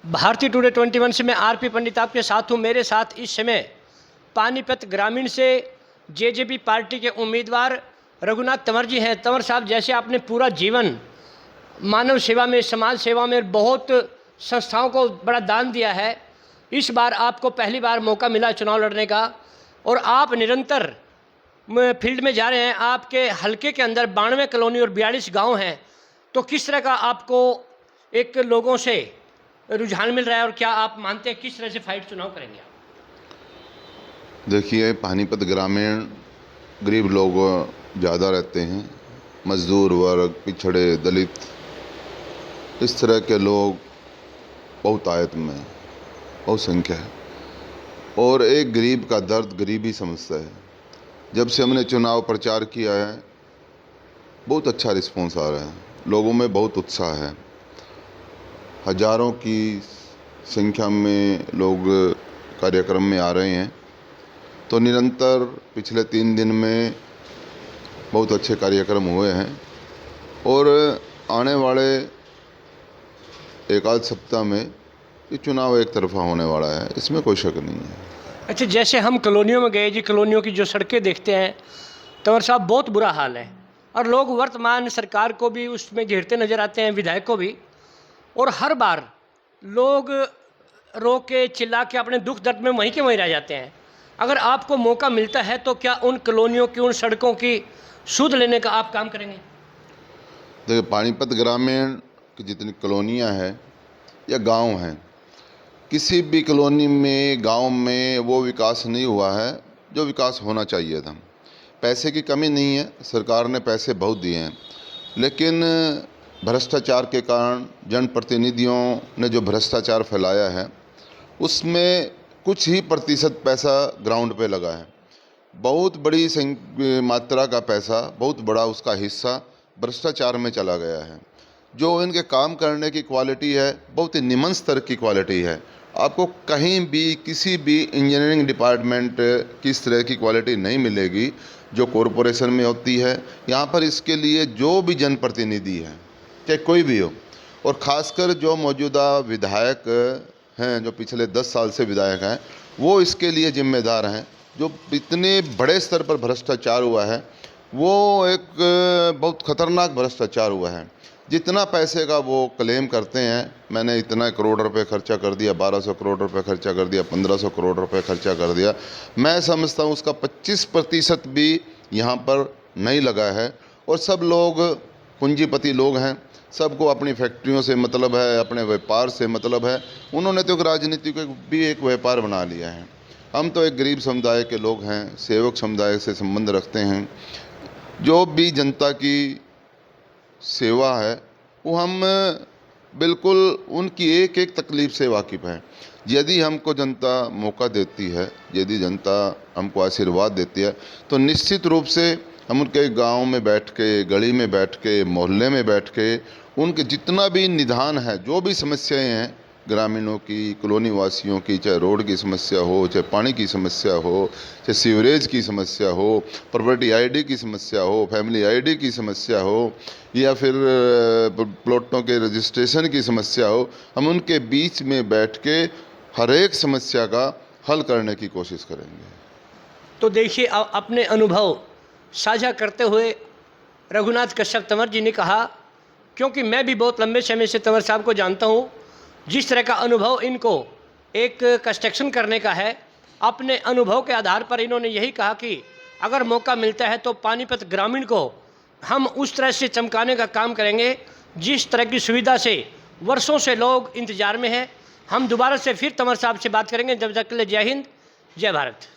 भारतीय टुडे 21 से मैं आरपी पंडित आपके साथ हूँ। मेरे साथ इस समय पानीपत ग्रामीण से जेजेपी पार्टी के उम्मीदवार रघुनाथ तंवर जी हैं। तंवर साहब, जैसे आपने पूरा जीवन मानव सेवा में, समाज सेवा में बहुत संस्थाओं को बड़ा दान दिया है, इस बार आपको पहली बार मौका मिला चुनाव लड़ने का और आप निरंतर फील्ड में जा रहे हैं। आपके हलके के अंदर 92 कॉलोनी और 42 गांव हैं, तो किस तरह का आपको एक लोगों से रुझान मिल रहा है और क्या आप मानते हैं किस तरह से फाइट चुनाव करेंगे आप? देखिए, पानीपत ग्रामीण गरीब लोग ज़्यादा रहते हैं, मजदूर वर्ग, पिछड़े, दलित, इस तरह के लोग बहुत आयत में, बहुत संख्या है। और एक गरीब का दर्द गरीब ही समझता है। जब से हमने चुनाव प्रचार किया है, बहुत अच्छा रिस्पॉन्स आ रहा है, लोगों में बहुत उत्साह है। हजारों की संख्या में लोग कार्यक्रम में आ रहे हैं। तो निरंतर पिछले 3 दिन में बहुत अच्छे कार्यक्रम हुए हैं और आने वाले एक आध सप्ताह में ये चुनाव एक तरफा होने वाला है, इसमें कोई शक नहीं है। अच्छा, जैसे हम कॉलोनियों में गए जी, कॉलोनियों की जो सड़कें देखते हैं तंवर साहब, बहुत बुरा हाल है और लोग वर्तमान सरकार को भी उसमें घेरते नज़र आते हैं, विधायक को भी, और हर बार लोग रो के चिल्ला के अपने दुख दर्द में वहीं के वहीं रह जाते हैं। अगर आपको मौका मिलता है तो क्या उन कॉलोनियों की, उन सड़कों की सुध लेने का आप काम करेंगे? देखिए, पानीपत ग्रामीण की जितनी कॉलोनियाँ हैं या गांव हैं, किसी भी कॉलोनी में, गांव में वो विकास नहीं हुआ है जो विकास होना चाहिए था। पैसे की कमी नहीं है, सरकार ने पैसे बहुत दिए हैं, लेकिन भ्रष्टाचार के कारण जनप्रतिनिधियों ने जो भ्रष्टाचार फैलाया है उसमें कुछ ही प्रतिशत पैसा ग्राउंड पे लगा है। बहुत बड़ी मात्रा का पैसा, बहुत बड़ा उसका हिस्सा भ्रष्टाचार में चला गया है। जो इनके काम करने की क्वालिटी है, बहुत ही निम्न स्तर की क्वालिटी है। आपको कहीं भी किसी भी इंजीनियरिंग डिपार्टमेंट की इस तरह की क्वालिटी नहीं मिलेगी जो कॉरपोरेशन में होती है। यहाँ पर इसके लिए जो भी जनप्रतिनिधि है, चाहे कोई भी हो, और ख़ासकर जो मौजूदा विधायक हैं, जो पिछले 10 साल से विधायक हैं, वो इसके लिए जिम्मेदार हैं। जो इतने बड़े स्तर पर भ्रष्टाचार हुआ है, वो एक बहुत ख़तरनाक भ्रष्टाचार हुआ है। जितना पैसे का वो क्लेम करते हैं, मैंने इतना करोड़ रुपए खर्चा कर दिया, 1200 करोड़ रुपए खर्चा कर दिया, 1500 करोड़ रुपए खर्चा कर दिया, मैं समझता हूँ उसका 25% भी यहाँ पर नहीं लगा है। और सब लोग पूंजीपति लोग हैं, सबको अपनी फैक्ट्रियों से मतलब है, अपने व्यापार से मतलब है। उन्होंने तो राजनीति को भी एक व्यापार बना लिया है। हम तो एक गरीब समुदाय के लोग हैं, सेवक समुदाय से संबंध रखते हैं। जो भी जनता की सेवा है वो हम बिल्कुल उनकी एक एक तकलीफ़ से वाकिफ़ हैं। यदि हमको जनता मौका देती है, यदि जनता हमको आशीर्वाद देती है, तो निश्चित रूप से हम उनके गांव में बैठ के, गली में बैठ के, मोहल्ले में बैठ के उनके जितना भी निदान है, जो भी समस्याएं हैं ग्रामीणों की, कॉलोनी वासियों की, चाहे रोड की समस्या हो, चाहे पानी की समस्या हो, चाहे सीवरेज की समस्या हो, प्रॉपर्टी आईडी की समस्या हो, फैमिली आईडी की समस्या हो, या फिर प्लॉटों के रजिस्ट्रेशन की समस्या हो, हम उनके बीच में बैठ के हर एक समस्या का हल करने की कोशिश करेंगे। तो देखिए, अपने अनुभव साझा करते हुए रघुनाथ कश्यप तंवर जी ने कहा, क्योंकि मैं भी बहुत लंबे समय से तंवर साहब को जानता हूँ, जिस तरह का अनुभव इनको एक कंस्ट्रक्शन करने का है, अपने अनुभव के आधार पर इन्होंने यही कहा कि अगर मौका मिलता है तो पानीपत ग्रामीण को हम उस तरह से चमकाने का काम करेंगे जिस तरह की सुविधा से वर्षों से लोग इंतजार में हैं। हम दोबारा से फिर तंवर साहब से बात करेंगे। जब तक के लिए जय हिंद, जय भारत।